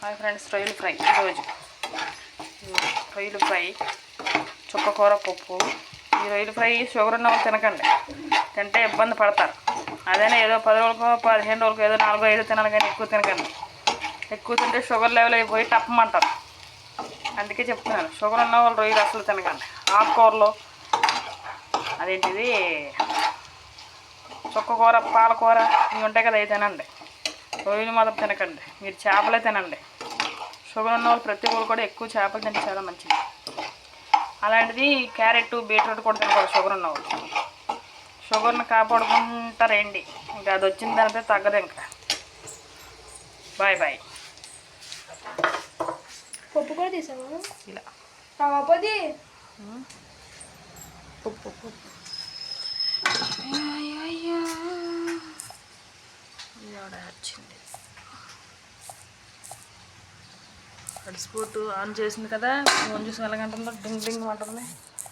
Hi friends, రొయ్యలు fry. ఈరోజు రొయ్యలు ఫ్రై, చుక్కకూర పప్పు. ఈ రొయ్యలు ఫ్రై షుగర్ ఉన్న వాళ్ళు తినకండి, తింటే ఇబ్బంది పడతారు. అదేనా ఏదో 10 రోజులకో 15 రోజులకో ఏదో 4-5 తినాలి, కానీ ఎక్కువ తినకండి. ఎక్కువ తింటే షుగర్ లెవెల్ అయిపోయి టప్పమంటారు. అందుకే చెప్తున్నాను, షుగర్ ఉన్న వాళ్ళు రొయ్యలు అసలు తినకండి. ఆకుకూరలో అదేంటిది చుక్కకూర, పాలకూర ఇవి ఉంటాయి కదా, అవి తినండి. రొయ్యలు మాత్రం తినకండి. మీరు చేపలే తినండి. షుగర్ ఉన్న వాళ్ళు ప్రతి ఒక్కరు కూడా ఎక్కువ చేపలు తింటే చాలా మంచిది. అలాంటిది క్యారెట్, బీట్రూట్ కూడా తినకూడదు షుగర్ ఉన్నవాళ్ళు. షుగర్ని కాపాడుకుంటారేంటి, ఇంకా అది వచ్చిన తర్వాత తగ్గదు. ఇంకా బాయ్ బాయ్. పప్పు కూడా తీసాము ఇలా పది పప్పు వచ్చింది. స్పోర్ట్ ఆన్ చేసింది కదా, ఫోన్ చూసి ఎలాగంటుందో డింగ్ డింగ్ అంటుంది.